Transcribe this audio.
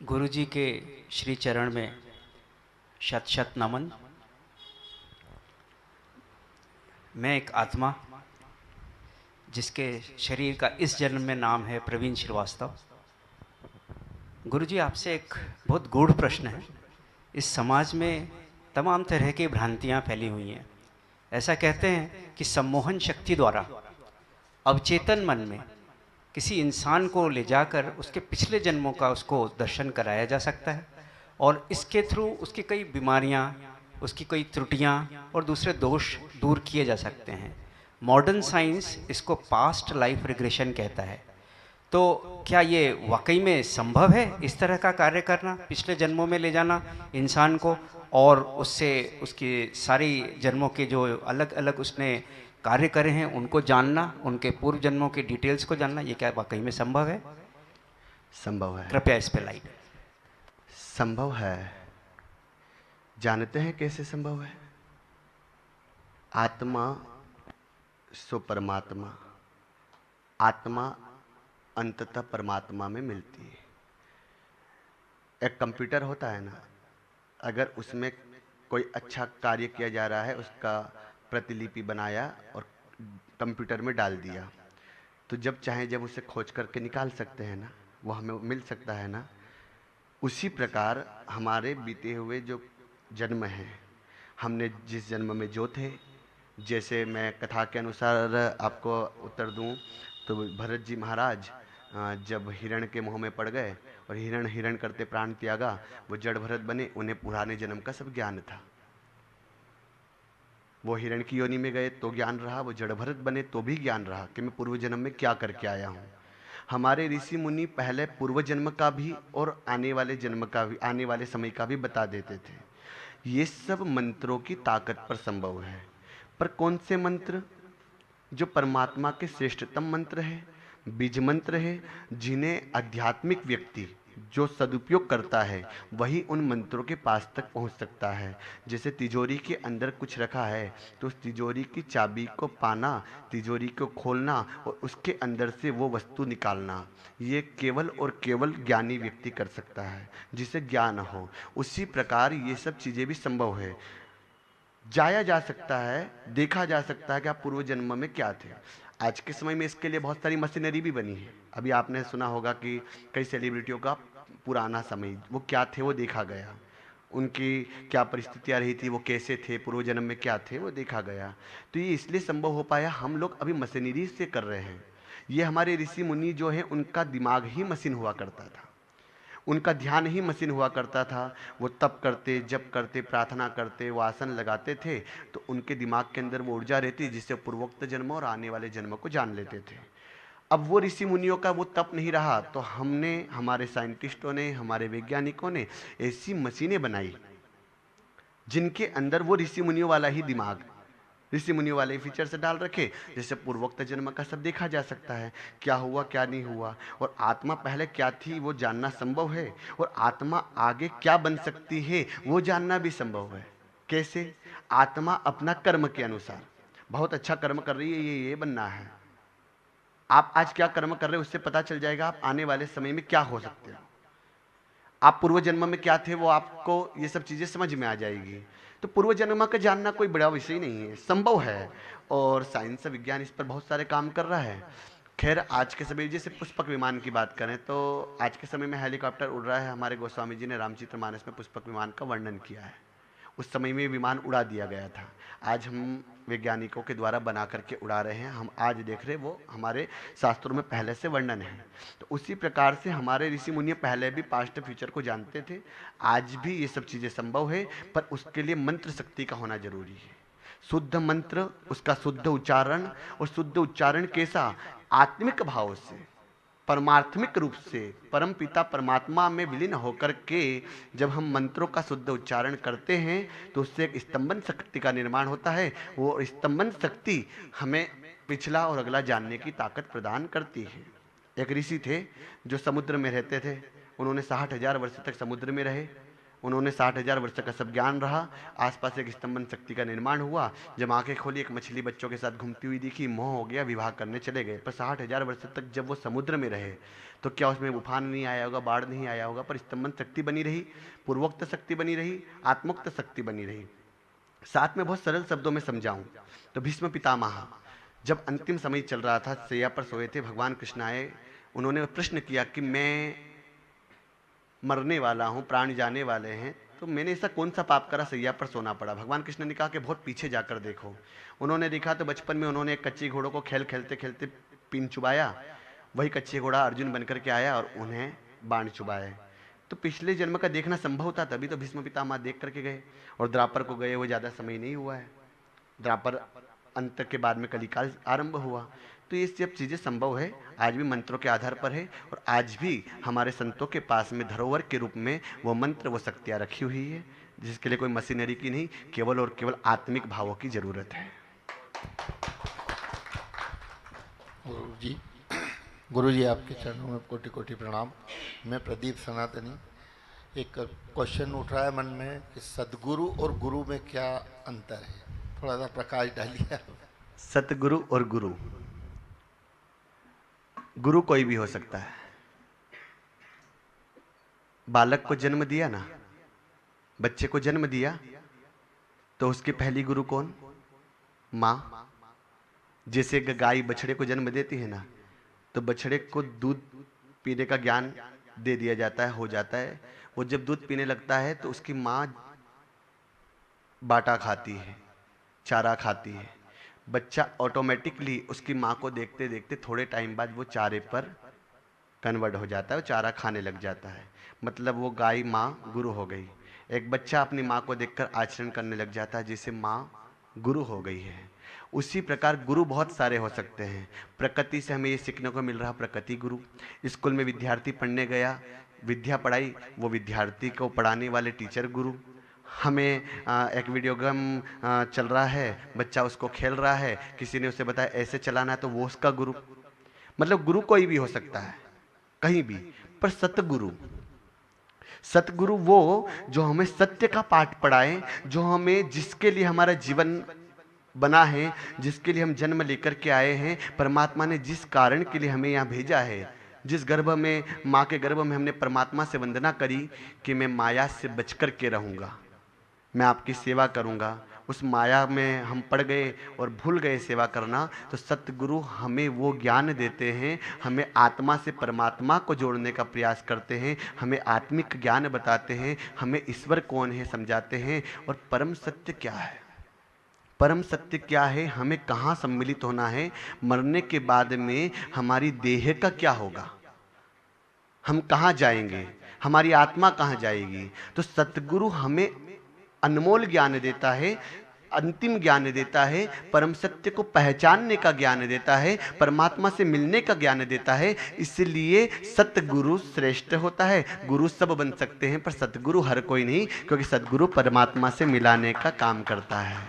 गुरु जी के श्री चरण में शत शत नमन। मैं एक आत्मा जिसके शरीर का इस जन्म में नाम है प्रवीण श्रीवास्तव। गुरु जी, आपसे एक बहुत गूढ़ प्रश्न है। इस समाज में तमाम तरह की भ्रांतियां फैली हुई हैं। ऐसा कहते हैं कि सम्मोहन शक्ति द्वारा अवचेतन मन में किसी इंसान को ले जाकर उसके पिछले जन्मों का उसको दर्शन कराया जा सकता है और इसके थ्रू उसकी कई बीमारियां, उसकी कई त्रुटियां और दूसरे दोष दूर किए जा सकते हैं। मॉडर्न साइंस इसको पास्ट लाइफ रिग्रेशन कहता है। तो क्या ये वाकई में संभव है, इस तरह का कार्य करना, पिछले जन्मों में ले जाना इंसान को और उससे उसकी सारी जन्मों के जो अलग अलग उसने कार्य करे हैं उनको जानना, उनके पूर्व जन्मों के डिटेल्स को जानना, ये क्या वाकई में संभव है? संभव है। कृपया इस पे लाइट। संभव है। जानते हैं कैसे संभव है? आत्मा सो परमात्मा, आत्मा अंततः परमात्मा में मिलती है। एक कंप्यूटर होता है ना, अगर उसमें कोई अच्छा कार्य किया जा रहा है, उसका प्रतिलिपि बनाया और कंप्यूटर में डाल दिया, तो जब चाहे जब उसे खोज करके निकाल सकते हैं ना, वो हमें मिल सकता है ना। उसी प्रकार हमारे बीते हुए जो जन्म हैं, हमने जिस जन्म में जो थे, जैसे मैं कथा के अनुसार आपको उत्तर दूं तो भरत जी महाराज जब हिरण के मुंह में पड़ गए और हिरण हिरण करते प्राण त्यागा, वो जड़ भरत बने, उन्हें पुराने जन्म का सब ज्ञान था। वो हिरण की योनि में गए तो ज्ञान रहा, वो जड़ भरत बने तो भी ज्ञान रहा कि मैं पूर्व जन्म में क्या करके आया हूँ। हमारे ऋषि मुनि पहले पूर्व जन्म का भी और आने वाले जन्म का भी, आने वाले समय का भी बता देते थे। ये सब मंत्रों की ताकत पर संभव है। पर कौन से मंत्र? जो परमात्मा के श्रेष्ठतम मंत्र है, बीज मंत्र है, जिन्हें आध्यात्मिक व्यक्ति जो सदुपयोग करता है वही उन मंत्रों के पास तक पहुंच सकता है। जैसे तिजोरी के अंदर कुछ रखा है तो उस तिजोरी की चाबी को पाना, तिजोरी को खोलना और उसके अंदर से वो वस्तु निकालना, ये केवल और केवल ज्ञानी व्यक्ति कर सकता है, जिसे ज्ञान हो। उसी प्रकार ये सब चीज़ें भी संभव है। जाया जा सकता है, देखा जा सकता है कि आप पूर्व जन्म में क्या थे। आज के समय में इसके लिए बहुत सारी मशीनरी भी बनी है। अभी आपने सुना होगा कि कई सेलिब्रिटियों का पुराना समय वो क्या थे वो देखा गया, उनकी क्या परिस्थितियां रही थी, वो कैसे थे, पूर्व जन्म में क्या थे, वो देखा गया। तो ये इसलिए संभव हो पाया, हम लोग अभी मशीनरी से कर रहे हैं। ये हमारे ऋषि मुनि जो हैं, उनका दिमाग ही मशीन हुआ करता था, उनका ध्यान ही मशीन हुआ करता था। वो तप करते, जप करते, प्रार्थना करते, वो आसन लगाते थे, तो उनके दिमाग के अंदर वो ऊर्जा रहती जिससे पूर्वोक्त जन्म और आने वाले जन्म को जान लेते थे। अब वो ऋषि मुनियों का वो तप नहीं रहा, तो हमने, हमारे साइंटिस्टों ने, हमारे वैज्ञानिकों ने ऐसी मशीनें बनाई जिनके अंदर वो ऋषि मुनियों वाला ही दिमाग, ऋषि मुनियों वाले फीचर से डाल रखे, जैसे पूर्वोक्त जन्म का सब देखा जा सकता है, क्या हुआ क्या नहीं हुआ, और आत्मा पहले क्या थी वो जानना संभव है, और आत्मा आगे क्या बन सकती है वो जानना भी संभव है। कैसे? आत्मा अपना कर्म के अनुसार बहुत अच्छा कर्म कर रही है, ये बनना है। आप आज क्या कर्म कर रहे हैं उससे पता चल जाएगा आप आने वाले समय में क्या हो सकते हो। आप पूर्व जन्म में क्या थे वो आपको ये सब चीज़ें समझ में आ जाएगी। तो पूर्व जन्म का जानना कोई बड़ा विषय नहीं है, संभव है, और साइंस विज्ञान इस पर बहुत सारे काम कर रहा है। खैर, आज के समय जैसे पुष्पक विमान की बात करें तो आज के समय में हेलीकॉप्टर उड़ रहा है। हमारे गोस्वामी जी ने रामचरितमानस में पुष्पक विमान का वर्णन किया है। उस समय में विमान उड़ा दिया गया था, आज हम वैज्ञानिकों के द्वारा बना करके उड़ा रहे हैं, हम आज देख रहे, वो हमारे शास्त्रों में पहले से वर्णन है। तो उसी प्रकार से हमारे ऋषि मुनि पहले भी पास्ट फ्यूचर को जानते थे, आज भी ये सब चीज़ें संभव है, पर उसके लिए मंत्र शक्ति का होना जरूरी है। शुद्ध मंत्र, उसका शुद्ध उच्चारण, और शुद्ध उच्चारण कैसा? आत्मिक भाव से, परमात्मिक रूप से परम पिता परमात्मा में विलीन होकर के जब हम मंत्रों का शुद्ध उच्चारण करते हैं तो उससे एक स्तंभन शक्ति का निर्माण होता है। वो स्तंभन शक्ति हमें पिछला और अगला जानने की ताकत प्रदान करती है। एक ऋषि थे जो समुद्र में रहते थे, उन्होंने 60,000 वर्ष तक समुद्र में रहे, उन्होंने 60,000 वर्ष का सब ज्ञान रहा। आसपास एक स्तंभन शक्ति का निर्माण हुआ। जब आंखें खोली, एक मछली बच्चों के साथ घूमती हुई दिखी, मोह हो गया, विवाह करने चले गए। पर 60,000 वर्ष तक जब वो समुद्र में रहे तो क्या उसमें उफान नहीं आया होगा, बाढ़ नहीं आया होगा, पर स्तंभन शक्ति बनी रही, पूर्वोक्त शक्ति बनी रही, आत्मोक्त शक्ति बनी रही। साथ में बहुत सरल शब्दों में समझाऊं तो भीष्म पितामह जब अंतिम समय चल रहा था, शैया पर सोए थे, भगवान कृष्ण आए, उन्होंने प्रश्न किया कि मैं मरने वाला हूं, प्राण जाने वाले हैं, तो मैंने ऐसा कौन सा पाप करा शैया पर सोना पड़ा। भगवान कृष्ण ने कहा कि बहुत पीछे जाकर देखो। उन्होंने देखा तो बचपन में उन्होंने एक कच्ची घोड़ों को खेलते खेलते पिन चुबाया, वही कच्ची घोड़ा अर्जुन बनकर के आया और उन्हें बाण चुबाए। तो पिछले जन्म का देखना संभव था, तभी तो भीष्म पितामह देख करके गए। और द्वापर को गए हुए ज़्यादा समय नहीं हुआ है, द्वापर अंत के बाद में कलिकाल आरंभ हुआ। तो ये सब चीज़ें संभव है, आज भी मंत्रों के आधार पर है। और आज भी हमारे संतों के पास में धरोहर के रूप में वो मंत्र, वो शक्तियाँ रखी हुई है, जिसके लिए कोई मशीनरी की नहीं, केवल और केवल आत्मिक भावों की जरूरत है। गुरु जी आपके चरणों में कोटि कोटि प्रणाम। मैं प्रदीप सनातनी। एक क्वेश्चन उठ रहा है मन में कि सदगुरु और गुरु में क्या अंतर है, थोड़ा सा प्रकाश डालिए। सतगुरु और गुरु, गुरु कोई भी हो सकता है। बालक को जन्म दिया ना, बच्चे को जन्म दिया, तो उसकी पहली गुरु कौन? माँ। जैसे गाय बछड़े को जन्म देती है ना, तो बछड़े को दूध पीने का ज्ञान दे दिया जाता है, हो जाता है। वो जब दूध पीने लगता है तो उसकी माँ बाटा खाती है, चारा खाती है। बच्चा ऑटोमेटिकली उसकी माँ को देखते देखते थोड़े टाइम बाद वो चारे पर कन्वर्ट हो जाता है, वो चारा खाने लग जाता है। मतलब वो गाय माँ गुरु हो गई। एक बच्चा अपनी माँ को देखकर आचरण करने लग जाता है, जिसे माँ गुरु हो गई है। उसी प्रकार गुरु बहुत सारे हो सकते हैं। प्रकृति से हमें ये सीखने को मिल रहा, प्रकृति गुरु। स्कूल में विद्यार्थी पढ़ने गया, विद्या पढ़ाई, वो विद्यार्थी को पढ़ाने वाले टीचर गुरु। हमें एक वीडियो गेम चल रहा है, बच्चा उसको खेल रहा है, किसी ने उसे बताया ऐसे चलाना है, तो वो उसका गुरु। मतलब गुरु कोई भी हो सकता है, कहीं भी। पर सतगुरु, सतगुरु वो जो हमें सत्य का पाठ पढ़ाए, जो हमें, जिसके लिए हमारा जीवन बना है, जिसके लिए हम जन्म लेकर के आए हैं, परमात्मा ने जिस कारण के लिए हमें यहाँ भेजा है, जिस गर्भ में, माँ के गर्भ में हमने परमात्मा से वंदना करी कि मैं माया से बच कर के रहूँगा, मैं आपकी सेवा करूँगा, उस माया में हम पड़ गए और भूल गए सेवा करना। तो सतगुरु हमें वो ज्ञान देते हैं, हमें आत्मा से परमात्मा को जोड़ने का प्रयास करते हैं, हमें आत्मिक ज्ञान बताते हैं, हमें ईश्वर कौन है समझाते हैं, और परम सत्य क्या है, परम सत्य क्या है, हमें कहाँ सम्मिलित होना है, मरने के बाद में हमारी देह का क्या होगा, हम कहाँ जाएंगे, हमारी आत्मा कहाँ जाएगी। तो सतगुरु हमें अनमोल ज्ञान देता है, अंतिम ज्ञान देता है, परम सत्य को पहचानने का ज्ञान देता है, परमात्मा से मिलने का ज्ञान देता है। इसलिए सतगुरु श्रेष्ठ होता है। गुरु सब बन सकते हैं, पर सतगुरु हर कोई नहीं, क्योंकि सतगुरु परमात्मा से मिलाने का काम करता है।